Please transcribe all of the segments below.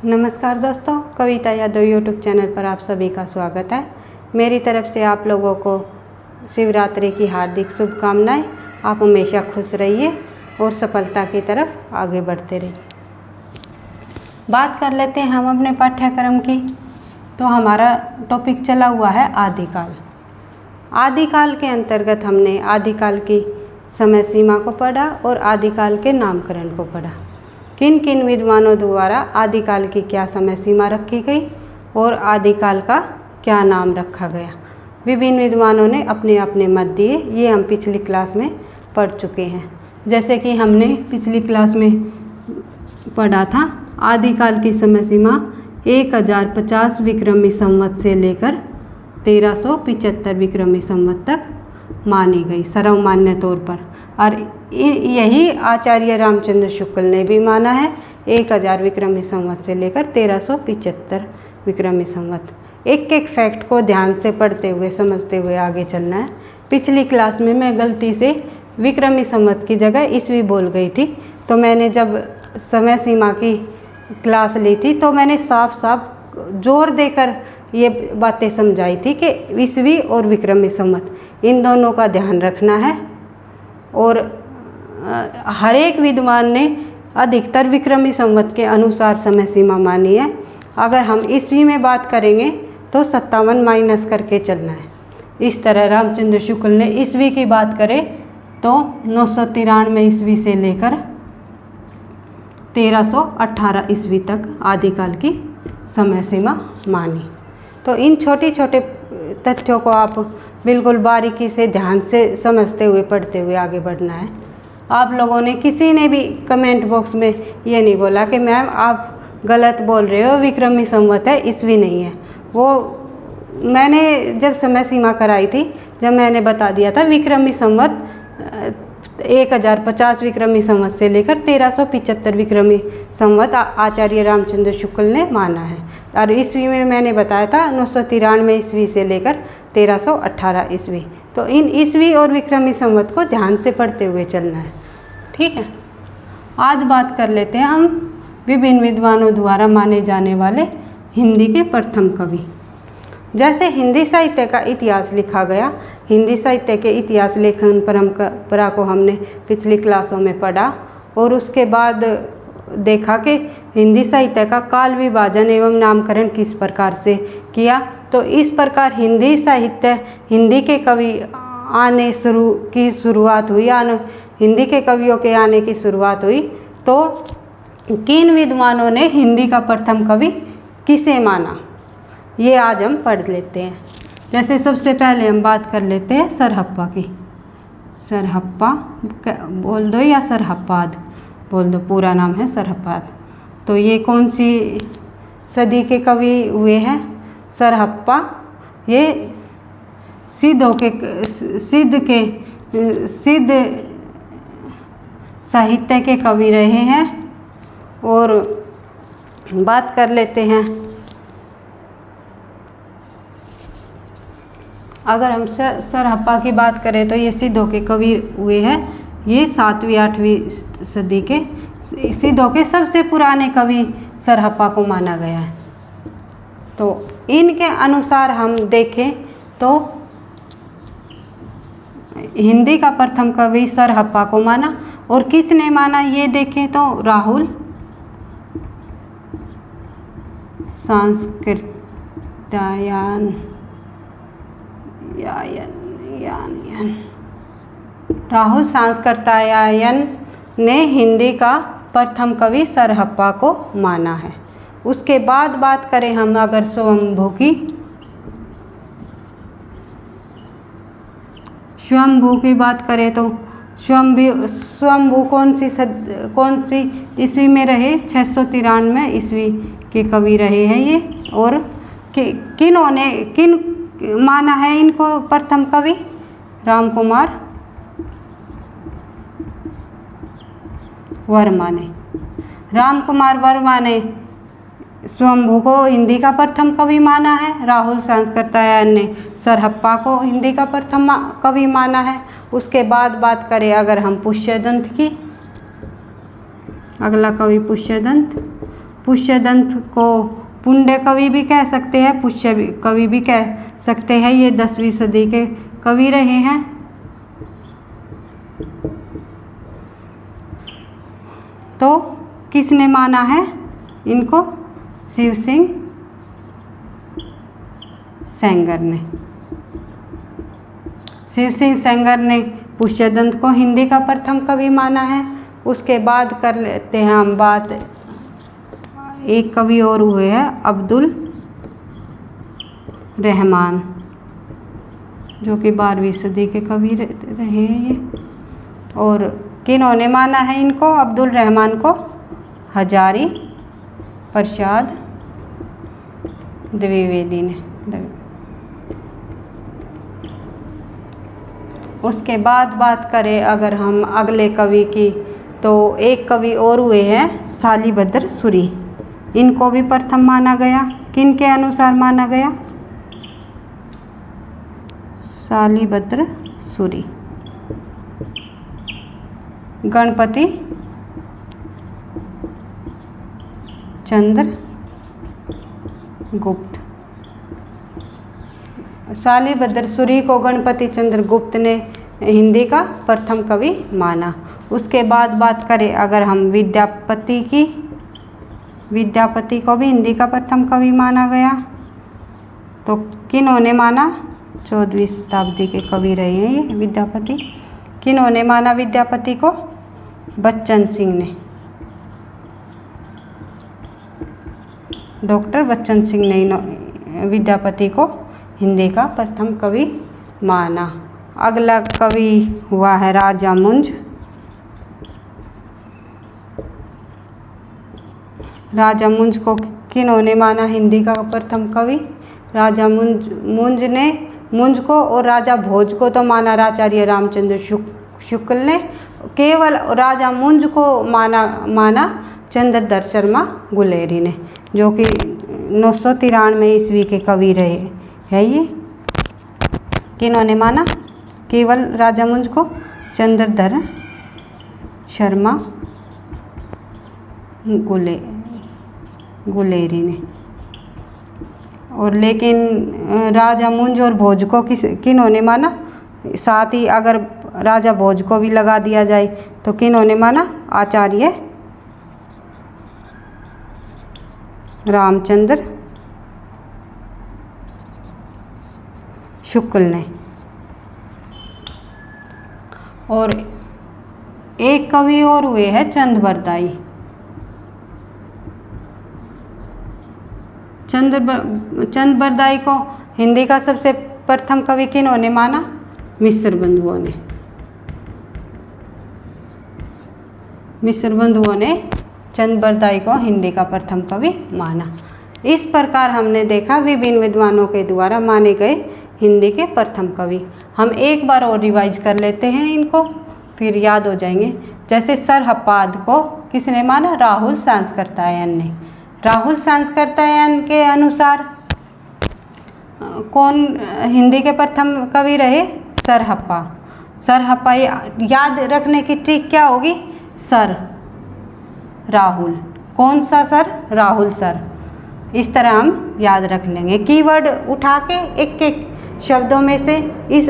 नमस्कार दोस्तों, कविता Yadav YouTube channel पर आप सभी का स्वागत है। मेरी तरफ से आप लोगों को शिवरात्रि की हार्दिक शुभकामनाएं। आप हमेशा खुश रहिए और सफलता की तरफ आगे बढ़ते रहिए। बात कर लेते हैं हम अपने पाठ्यक्रम की। तो हमारा टॉपिक चला हुआ है आदिकाल। आदिकाल के अंतर्गत हमने आदिकाल की समय सीमा को पढ़ा और आदिकाल के नामकरण को पढ़ा। किन किन विद्वानों द्वारा आदिकाल की क्या समय सीमा रखी गई और आदिकाल का क्या नाम रखा गया। विभिन्न विद्वानों ने अपने अपने मत दिए। ये हम पिछली क्लास में पढ़ चुके हैं। जैसे कि हमने पिछली क्लास में पढ़ा था, आदिकाल की समय सीमा 1050 विक्रमी संवत से लेकर 1375 विक्रमी संवत तक मानी गई सर्वमान्य तौर पर। और यही आचार्य रामचंद्र शुक्ल ने भी माना है। 1000 विक्रमी संवत से लेकर 1375 विक्रमी संवत। एक एक फैक्ट को ध्यान से पढ़ते हुए समझते हुए आगे चलना है। पिछली क्लास में मैं गलती से विक्रमी संवत की जगह ईस्वी बोल गई थी। तो मैंने जब समय सीमा की क्लास ली थी तो मैंने साफ साफ जोर देकर ये बातें समझाई थी कि ईस्वी और विक्रमी संवत इन दोनों का ध्यान रखना है। और हर एक विद्वान ने अधिकतर विक्रमी संवत के अनुसार समय सीमा मानी है। अगर हम ईस्वी में बात करेंगे तो 57 माइनस करके चलना है। इस तरह रामचंद्र शुक्ल ने ईस्वी की बात करें तो 993 ईस्वी से लेकर 1318 ईस्वी तक आदिकाल की समय सीमा मानी। तो इन छोटे छोटे तथ्यों को आप बिल्कुल बारीकी से ध्यान से समझते हुए पढ़ते हुए आगे बढ़ना है। आप लोगों ने किसी ने भी कमेंट बॉक्स में ये नहीं बोला कि मैम आप गलत बोल रहे हो, विक्रमी संवत है ईस्वी नहीं है। वो मैंने जब समय सीमा कराई थी, जब मैंने बता दिया था विक्रमी संवत 1050 विक्रमी संवत से लेकर 1375 विक्रमी संवत आचार्य रामचंद्र शुक्ल ने माना है। और ईस्वी में मैंने बताया था 993 ईस्वी से लेकर 1318 ईस्वी। तो इन ईस्वी और विक्रमी संवत को ध्यान से पढ़ते हुए चलना है, ठीक है। आज बात कर लेते हैं हम विभिन्न विद्वानों द्वारा माने जाने वाले हिंदी के प्रथम कवि। जैसे हिंदी साहित्य का इतिहास लिखा गया, हिंदी साहित्य के इतिहास लेखन परंपरा को हमने पिछली क्लासों में पढ़ा और उसके बाद देखा कि हिंदी साहित्य का काल विभाजन एवं नामकरण किस प्रकार से किया। तो इस प्रकार हिंदी साहित्य, हिंदी के कवि आने की शुरुआत हुई, हिंदी के कवियों के आने की शुरुआत हुई। तो किन विद्वानों ने हिंदी का प्रथम कवि किसे माना, ये आज हम पढ़ लेते हैं। जैसे सबसे पहले हम बात कर लेते हैं सरहप्पा की। सरहप्पा बोल दो या सरहप्पाद बोल दो, पूरा नाम है सरहप्पाद। तो ये कौन सी सदी के कवि हुए हैं? सरहप्पा ये सिद्ध साहित्य के कवि रहे हैं। और बात कर लेते हैं, अगर हम सरहप्पा की बात करें तो ये सिद्धों के कवि हुए हैं। ये 7वीं 8वीं सदी के सिद्धों के सबसे पुराने कवि सरहप्पा को माना गया है। तो इनके अनुसार हम देखें तो हिंदी का प्रथम कवि सरहप्पा को माना। और किसने माना ये देखें तो राहुल सांस्कृतायन ने हिंदी का प्रथम कवि सरहप्पा को माना है। उसके बाद बात करें हम अगर स्वयंभू की, स्वयंभू की बात करें तो स्वयंभू कौन सी ईस्वी में रहे? 693 ईस्वी के कवि रहे हैं ये। और किन माना है इनको प्रथम कवि? रामकुमार वर्मा ने। रामकुमार वर्मा ने स्वयंभू को हिंदी का प्रथम कवि माना है। राहुल सांस्कृतायन ने सरहप्पा को हिंदी का प्रथम कवि माना है। उसके बाद बात करें अगर हम पुष्यदंत की, अगला कवि पुष्यदंत। पुष्यदंत को पुण्य कवि भी कह सकते हैं, पुष्य कवि भी कह सकते हैं। ये 10वीं सदी के कवि रहे हैं। तो किसने माना है इनको? शिव सिंह सेंगर ने। शिव सिंह सेंगर ने पुष्यदंत को हिंदी का प्रथम कवि माना है। उसके बाद कर लेते हैं हम बात, एक कवि और हुए हैं अब्दुल रहमान, जो कि 12वीं सदी के कवि रहे हैं ये। और किन्होंने माना है इनको? अब्दुल रहमान को हजारी प्रसाद द्विवेदी ने। उसके बाद बात करें अगर हम अगले कवि की, तो एक कवि और हुए हैं शालिभद्र सूरी। इनको भी प्रथम माना गया। किन के अनुसार माना गया? शालिभद्र सूरी। गणपति चंद्र गुप्त। शालिभद्र सूरी को गणपति चंद्र गुप्त ने हिंदी का प्रथम कवि माना। उसके बाद बात करें अगर हम विद्यापति की, विद्यापति को भी हिंदी का प्रथम कवि माना गया। तो किन्होंने माना? 14वीं शताब्दी के कवि रहे हैं ये विद्यापति। किन्होंने माना विद्यापति को? बच्चन सिंह ने। डॉक्टर बच्चन सिंह ने विद्यापति को हिंदी का प्रथम कवि माना। अगला कवि हुआ है राजा मुंज। राजा मुंज को किन्होंने माना हिंदी का प्रथम कवि? राजा मुंज ने मुंज को और राजा भोज को तो माना आचार्य रामचंद्र शुक्ल ने। केवल राजा मुंज को माना चंद्रधर शर्मा गुलेरी ने, जो कि 993 ईस्वी के कवि रहे है ये। किन्होंने माना केवल राजा मुंज को? चंद्रधर शर्मा गुलेरी ने। और लेकिन राजा मुंज और भोज को किन्होंने माना? साथ ही अगर राजा भोज को भी लगा दिया जाए तो किन्होंने माना? आचार्य रामचंद्र शुक्ल ने। और एक कवि और हुए हैं चंद बरदाई। चंद बरदाई को हिंदी का सबसे प्रथम कवि किन्होंने माना? मिश्र बंधुओं ने। मिश्र बंधुओं ने चंद बरदाई को हिंदी का प्रथम कवि माना। इस प्रकार हमने देखा विभिन्न विद्वानों के द्वारा माने गए हिंदी के प्रथम कवि। हम एक बार और रिवाइज कर लेते हैं इनको, फिर याद हो जाएंगे। जैसे सरहपाद को किसने माना? राहुल सांस्कृतायन ने। राहुल सांस्कृतायन के अनुसार कौन हिंदी के प्रथम कवि रहे? सरहप्पा। सरहप्पा याद रखने की ट्रिक क्या होगी? सर राहुल। कौन सा सर? राहुल सर। इस तरह हम याद रख लेंगे। कीवर्ड उठा के एक एक शब्दों में से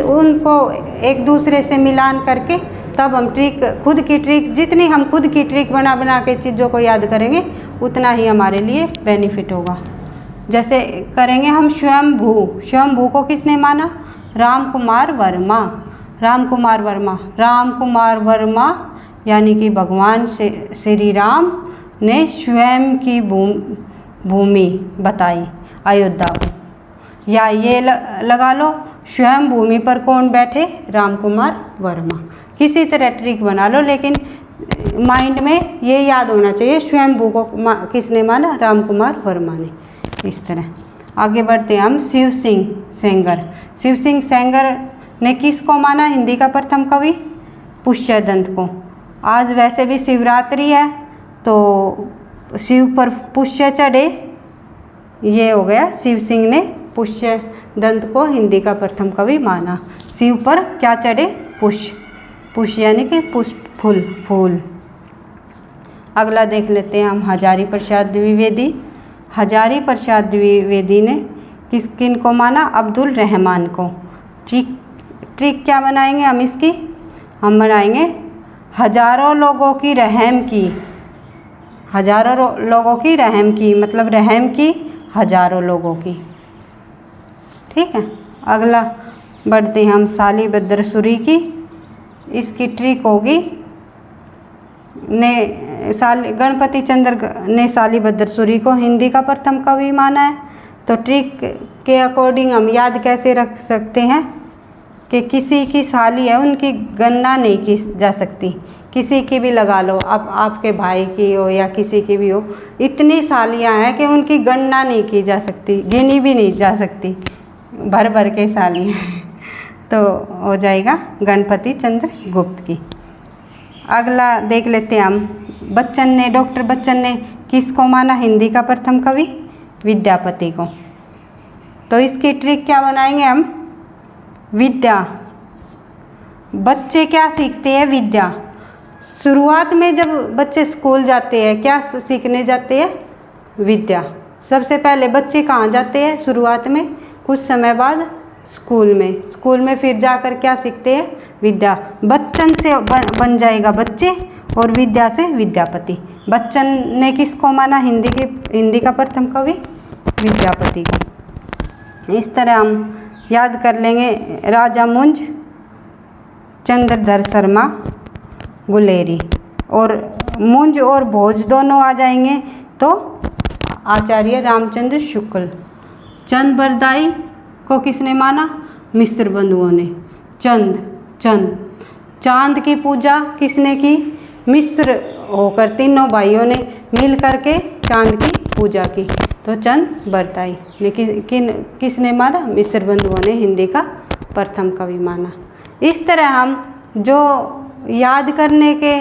उनको एक दूसरे से मिलान करके तब हम ट्रिक, खुद की ट्रिक, जितनी हम खुद की ट्रिक बना के चीज़ों को याद करेंगे उतना ही हमारे लिए बेनिफिट होगा। जैसे करेंगे हम स्वयंभू। स्वयंभू को किसने माना? राम कुमार वर्मा। राम कुमार वर्मा। राम कुमार वर्मा यानी कि भगवान श्री राम ने स्वयं की भूमि बताई अयोध्या को। या ये लगा लो, स्वयं भूमि पर कौन बैठे? राम कुमार वर्मा। किसी तरह ट्रिक बना लो, लेकिन माइंड में ये याद होना चाहिए स्वयंभू को किसने माना? राम कुमार वर्मा ने। इस तरह आगे बढ़ते हैं हम। शिव सिंह सेंगर। शिव सिंह सेंगर ने किसको माना हिंदी का प्रथम कवि? पुष्यदंत को। आज वैसे भी शिवरात्रि है तो शिव पर पुष्य चढ़े, ये हो गया। शिव सिंह ने पुष्यदंत को हिंदी का प्रथम कवि माना। शिव पर क्या चढ़े? पुष्य। पुष्य यानी कि पुष्प, फूल। अगला देख लेते हैं हम हजारी प्रसाद द्विवेदी। हजारी प्रसाद द्विवेदी ने किन को माना? अब्दुल रहमान को। ट्रिक क्या बनाएंगे हम इसकी? हम बनाएंगे हजारों लोगों की रहम की। हजारों लोगों की रहम की मतलब रहम की हजारों लोगों की। ठीक है। अगला बढ़ते हैं हम साली बद्रसूरी की। इसकी ट्रिक होगी गणपति चंद्र ने साली बद्रसूरी को हिंदी का प्रथम कवि माना है। तो ट्रिक के अकॉर्डिंग हम याद कैसे रख सकते हैं कि किसी की साली है उनकी गणना नहीं की जा सकती। किसी की भी लगा लो, अब आपके भाई की हो या किसी की भी हो, इतनी सालियाँ हैं कि उनकी गणना नहीं की जा सकती, गिनी भी नहीं जा सकती, भर भर के सालियाँ तो हो जाएगा गणपति चंद्र गुप्त की। अगला देख लेते हैं हम डॉक्टर बच्चन ने किसको माना हिंदी का प्रथम कवि? विद्यापति को। तो इसकी ट्रिक क्या बनाएंगे हम? बच्चे क्या सीखते हैं? विद्या। शुरुआत में जब बच्चे स्कूल जाते हैं क्या सीखने जाते हैं? विद्या। सबसे पहले बच्चे कहाँ जाते हैं? शुरुआत में, कुछ समय बाद स्कूल में फिर जाकर क्या सीखते हैं? विद्या। बच्चन से बन जाएगा बच्चे और विद्या से विद्यापति। बच्चन ने किसको माना हिंदी का प्रथम कवि? विद्यापति को। इस तरह हम याद कर लेंगे राजा मुंज, चंद्रधर शर्मा गुलेरी, और मुंज और भोज दोनों आ जाएंगे तो आचार्य रामचंद्र शुक्ल। चंद बरदाई को किसने माना? मिस्र बंधुओं ने। चांद की पूजा किसने की? मिस्र होकर तीनों भाइयों ने मिल करके चांद की पूजा की। तो चंद बरदाई ने किसने माना? मिस्र बंधुओं ने हिंदी का प्रथम कवि माना। इस तरह हम जो याद करने के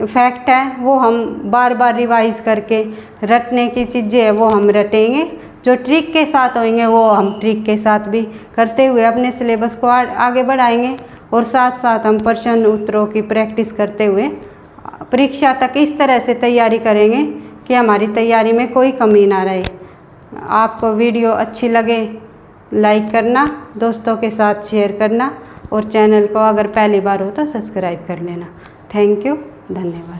फैक्ट हैं वो हम बार बार रिवाइज करके, रटने की चीज़ें हैं वो हम रटेंगे, जो ट्रिक के साथ होंगे वो हम ट्रिक के साथ भी करते हुए अपने सिलेबस को आगे बढ़ाएंगे, और साथ साथ हम प्रश्न उत्तरों की प्रैक्टिस करते हुए परीक्षा तक इस तरह से तैयारी करेंगे कि हमारी तैयारी में कोई कमी ना रहे। आपको वीडियो अच्छी लगे लाइक करना, दोस्तों के साथ शेयर करना, और चैनल को अगर पहली बार हो तो सब्सक्राइब कर लेना। थैंक यू, धन्यवाद।